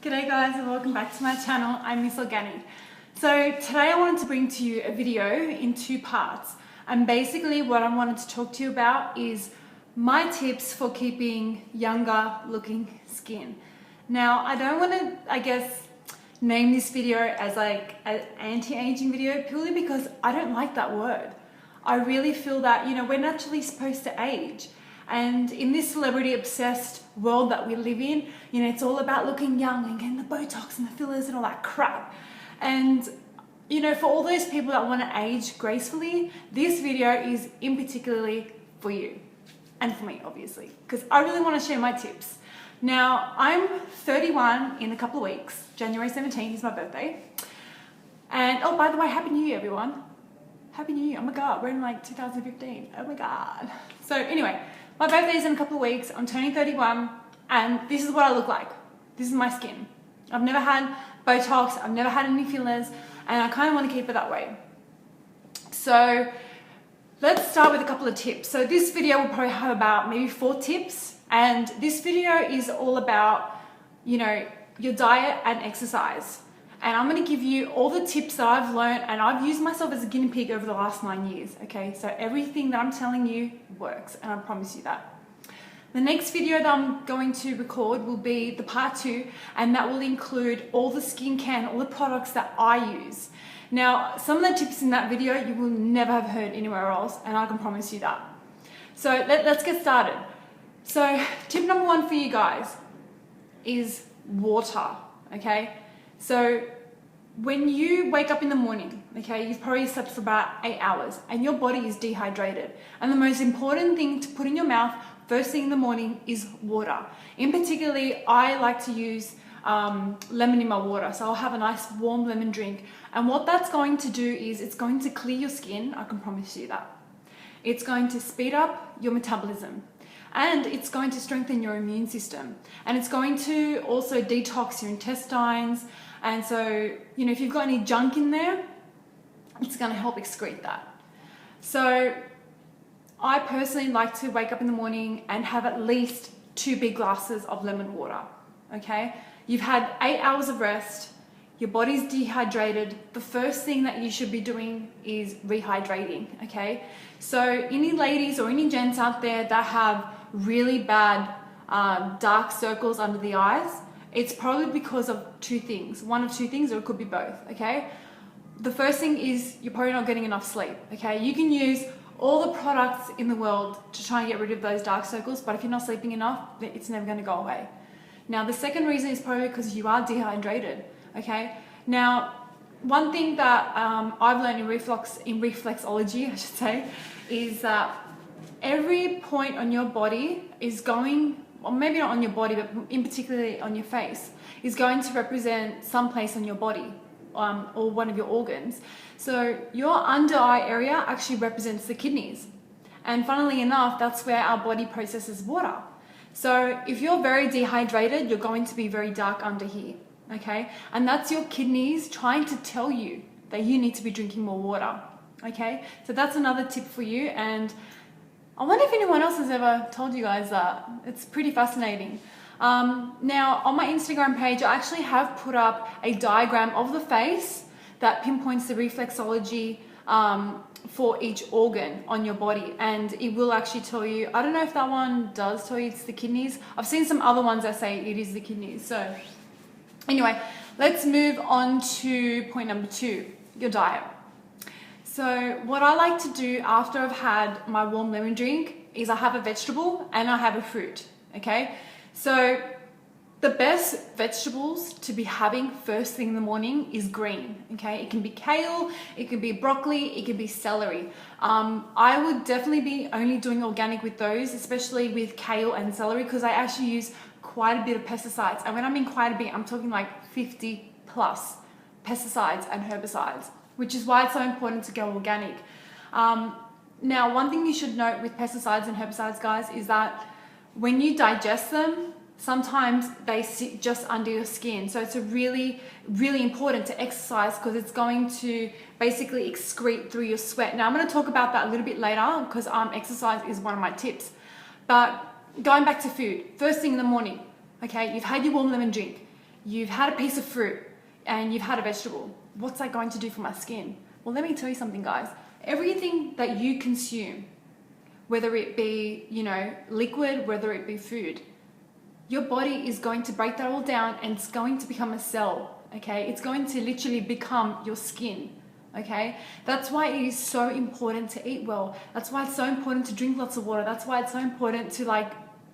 G'day guys and welcome back to my channel. I'm Miss Organic. So today I wanted to bring to you a video in two parts, and basically what I wanted to talk to you about is my tips for keeping younger looking skin. Now I don't want to name this video as like an anti-aging video purely because I don't like that word. I really feel that we're naturally supposed to age. And in this celebrity obsessed world that we live in, it's all about looking young and getting the Botox and the fillers and all that crap. And, for all those people that want to age gracefully, this video is in particularly for you. And for me, obviously, because I really want to share my tips. Now, I'm 31 in a couple of weeks. January 17th is my birthday. And, oh, by the way, Happy New Year, everyone. Happy New Year. Oh my God, we're in like 2015. Oh my God. So anyway, my birthday is in a couple of weeks. I'm turning 31 and this is what I look like. This is my skin. I've never had Botox, I've never had any fillers, and I kind of want to keep it that way. So let's start with a couple of tips. So this video will probably have about maybe 4 tips, and this video is all about, your diet and exercise. And I'm going to give you all the tips that I've learned, and I've used myself as a guinea pig over the last 9 years, okay? So everything that I'm telling you works, and I promise you that. The next video that I'm going to record will be the part 2, and that will include all the skincare and all the products that I use. Now, some of the tips in that video you will never have heard anywhere else, and I can promise you that. So let's get started. So tip number 1 for you guys is water, okay? So when you wake up in the morning, okay, you've probably slept for about 8 hours and your body is dehydrated. And the most important thing to put in your mouth first thing in the morning is water. In particularly, I like to use lemon in my water. So I'll have a nice warm lemon drink. And what that's going to do is it's going to clear your skin. I can promise you that. It's going to speed up your metabolism. And it's going to strengthen your immune system. And it's going to also detox your intestines. And so, if you've got any junk in there, it's going to help excrete that. So I personally like to wake up in the morning and have at least 2 big glasses of lemon water, okay? You've had 8 hours of rest, your body's dehydrated. The first thing that you should be doing is rehydrating, okay? So any ladies or any gents out there that have really bad dark circles under the eyes, it's probably because of 2 things. One of 2 things, or it could be both, okay? The first thing is you're probably not getting enough sleep, okay? You can use all the products in the world to try and get rid of those dark circles, but if you're not sleeping enough, it's never gonna go away. Now, the second reason is probably because you are dehydrated, okay? Now, one thing that I've learned in reflexology, I should say, is that every point on your body is going, or maybe not on your body, but in particularly on your face, is going to represent some place on your body or one of your organs. So your under eye area actually represents the kidneys. And funnily enough, that's where our body processes water. So if you're very dehydrated, you're going to be very dark under here, okay? And that's your kidneys trying to tell you that you need to be drinking more water, okay? So that's another tip for you. And I wonder if anyone else has ever told you guys that. It's pretty fascinating. Now, on my Instagram page, I actually have put up a diagram of the face that pinpoints the reflexology for each organ on your body. And it will actually tell you, I don't know if that one does tell you it's the kidneys. I've seen some other ones that say it is the kidneys. So anyway, let's move on to point number 2, your diet. So what I like to do after I've had my warm lemon drink is I have a vegetable and I have a fruit, okay? So the best vegetables to be having first thing in the morning is green, okay? It can be kale, it can be broccoli, it can be celery. I would definitely be only doing organic with those, especially with kale and celery, because I actually use quite a bit of pesticides. And when I mean quite a bit, I'm talking like 50 plus pesticides and herbicides, which is why it's so important to go organic. Now, one thing you should note with pesticides and herbicides, guys, is that when you digest them, sometimes they sit just under your skin. So it's really important to exercise because it's going to basically excrete through your sweat. Now, I'm going to talk about that a little bit later because exercise is one of my tips. But going back to food, first thing in the morning, okay, you've had your warm lemon drink. you've had a piece of fruit and you've had a vegetable. What's that going to do for my skin? Well, let me tell you something, guys. Everything that you consume, whether it be, liquid, whether it be food, your body is going to break that all down and it's going to become a cell, okay? It's going to literally become your skin, okay? That's why it is so important to eat well. That's why it's so important to drink lots of water. That's why it's so important to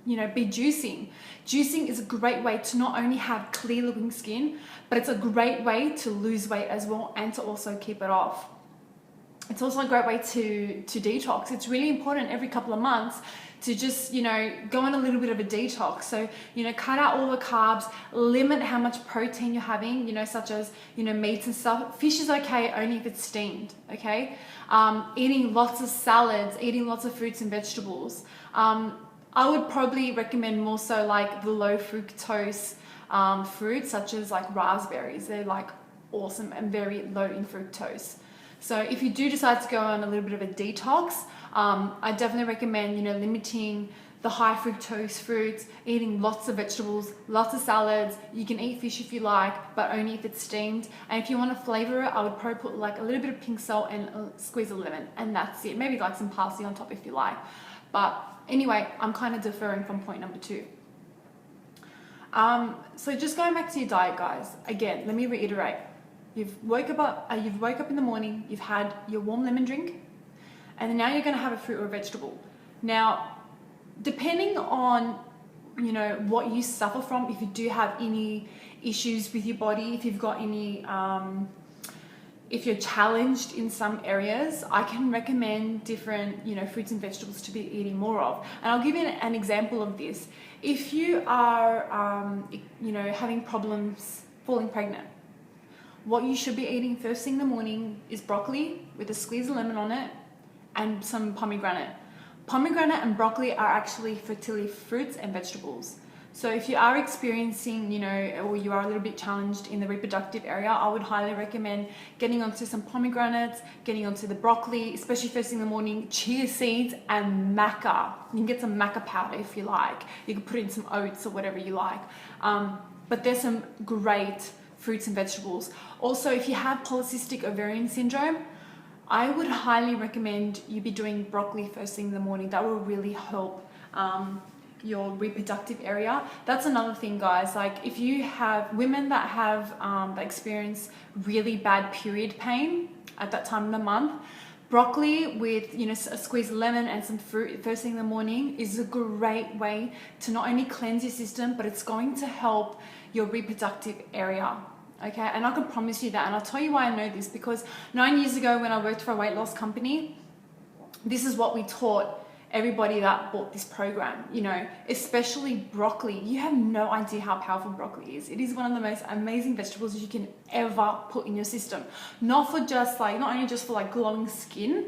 be juicing. Juicing is a great way to not only have clear looking skin, but it's a great way to lose weight as well and to also keep it off. It's also a great way to detox. It's really important every couple of months to just, go on a little bit of a detox. So, cut out all the carbs, limit how much protein you're having, such as, meats and stuff. Fish is okay only if it's steamed, okay? Eating lots of salads, eating lots of fruits and vegetables. I would probably recommend more so like the low fructose fruits, such as like raspberries. They're like awesome and very low in fructose. So if you do decide to go on a little bit of a detox, I definitely recommend, limiting the high fructose fruits, eating lots of vegetables, lots of salads. You can eat fish if you like, but only if it's steamed. And if you want to flavor it, I would probably put like a little bit of pink salt and a squeeze of lemon, and that's it. Maybe like some parsley on top if you like. But anyway, I'm kind of deferring from point number 2. So just going back to your diet, guys. Again, let me reiterate. You've woke up in the morning, you've had your warm lemon drink, and then now you're going to have a fruit or a vegetable. Now, depending on, what you suffer from, if you do have any issues with your body, if you've got any, if you're challenged in some areas, I can recommend different, fruits and vegetables to be eating more of. And I'll give you an example of this. If you are, having problems falling pregnant, what you should be eating first thing in the morning is broccoli with a squeeze of lemon on it and some pomegranate. Pomegranate and broccoli are actually fertility fruits and vegetables. So if you are experiencing, or you are a little bit challenged in the reproductive area, I would highly recommend getting onto some pomegranates, getting onto the broccoli, especially first thing in the morning, chia seeds and maca. You can get some maca powder if you like. You can put in some oats or whatever you like. But there's some great fruits and vegetables. Also, if you have polycystic ovarian syndrome, I would highly recommend you be doing broccoli first thing in the morning. That will really help your reproductive area. That's another thing, guys. Like if you have women that have that experience really bad period pain at that time of the month, broccoli with a squeeze of lemon and some fruit first thing in the morning is a great way to not only cleanse your system, but it's going to help your reproductive area. Okay, and I can promise you that, and I'll tell you why I know this, because 9 years ago when I worked for a weight loss company, this is what we taught everybody that bought this program, especially broccoli. You have no idea how powerful broccoli is. It is one of the most amazing vegetables you can ever put in your system. Not only just for glowing skin,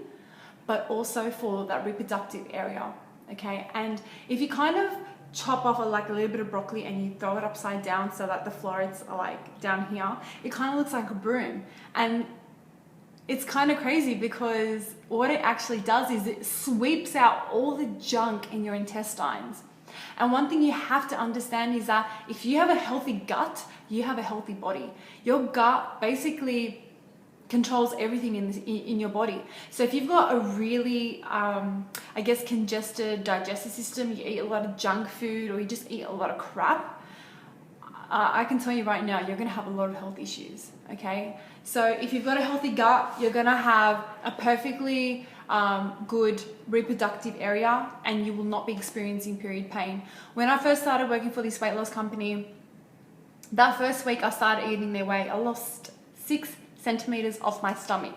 but also for that reproductive area. Okay, and if you kind of chop off a little bit of broccoli and you throw it upside down so that the florets are down here, it kind of looks like a broom. And it's kind of crazy because what it actually does is it sweeps out all the junk in your intestines. And one thing you have to understand is that if you have a healthy gut, you have a healthy body. Your gut basically controls everything in your body. So if you've got a really, congested digestive system, you eat a lot of junk food or you just eat a lot of crap, I can tell you right now, you're going to have a lot of health issues, okay? So if you've got a healthy gut, you're going to have a perfectly good reproductive area and you will not be experiencing period pain. When I first started working for this weight loss company, that first week I started eating their way, I lost 6 centimeters off my stomach.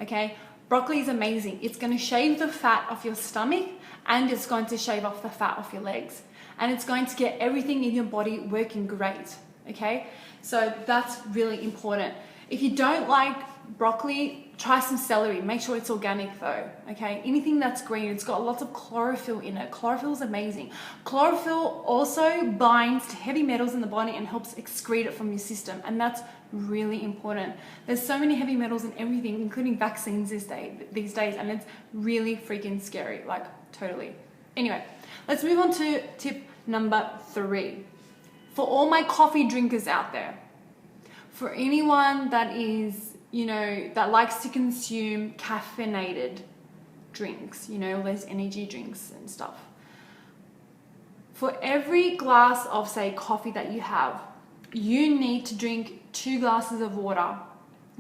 Okay, broccoli is amazing. It's going to shave the fat off your stomach and it's going to shave off the fat off your legs, and it's going to get everything in your body working great. Okay, so that's really important. If you don't like broccoli, try some celery. Make sure it's organic though. Okay, anything that's green, it's got lots of chlorophyll in it. Chlorophyll is amazing. Chlorophyll also binds to heavy metals in the body and helps excrete it from your system, and that's really important. There's so many heavy metals in everything, including vaccines these days, and it's really freaking scary, totally. Anyway, let's move on to tip number 3. For all my coffee drinkers out there, for anyone that is, that likes to consume caffeinated drinks, all those energy drinks and stuff. For every glass of, say, coffee that you have, you need to drink 2 glasses of water,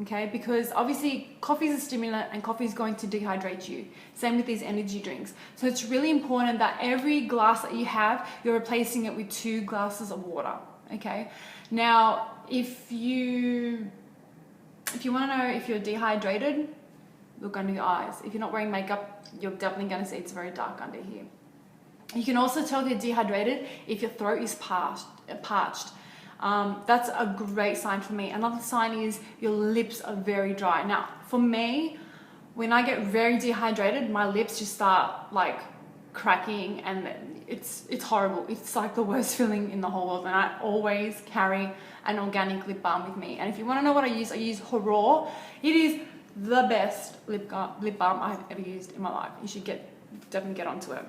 okay? Because obviously coffee is a stimulant and coffee is going to dehydrate you. Same with these energy drinks. So it's really important that every glass that you have, you're replacing it with 2 glasses of water, okay? Now, if you want to know if you're dehydrated, look under your eyes. If you're not wearing makeup, you're definitely going to see it's very dark under here. You can also tell if you're dehydrated if your throat is parched. That's a great sign for me. Another sign is your lips are very dry. Now, for me, when I get very dehydrated, my lips just start like cracking, and it's horrible. It's like the worst feeling in the whole world. And I always carry an organic lip balm with me. And if you want to know what I use Horror. It is the best lip balm I've ever used in my life. You should definitely get onto it.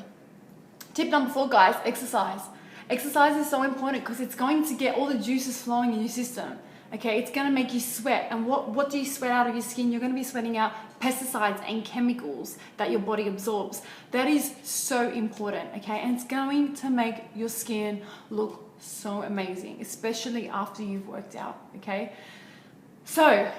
Tip number 4, guys, exercise. Exercise is so important because it's going to get all the juices flowing in your system. Okay, it's going to make you sweat. And what do you sweat out of your skin? You're going to be sweating out pesticides and chemicals that your body absorbs. That is so important, okay? And it's going to make your skin look so amazing, especially after you've worked out, okay? So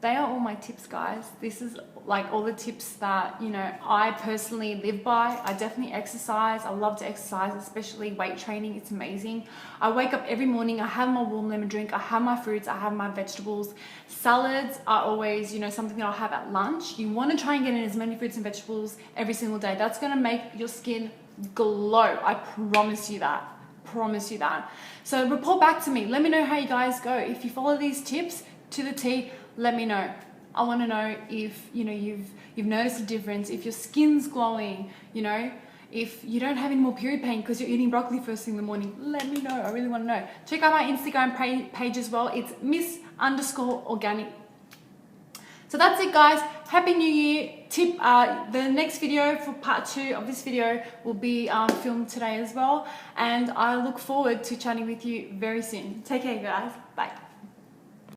they are all my tips, guys. This is like all the tips that, I personally live by. I definitely exercise. I love to exercise, especially weight training. It's amazing. I wake up every morning. I have my warm lemon drink. I have my fruits. I have my vegetables. Salads are always, something that I'll have at lunch. You want to try and get in as many fruits and vegetables every single day. That's going to make your skin glow. I promise you that. So report back to me. Let me know how you guys go. If you follow these tips to the T, let me know. I want to know if you've noticed a difference, if your skin's glowing, if you don't have any more period pain because you're eating broccoli first thing in the morning. Let me know. I really want to know. Check out my Instagram page as well. It's miss_organic. So that's it, guys. Happy New Year. The next video for part 2 of this video will be filmed today as well, and I look forward to chatting with you very soon. Take care, guys. Bye.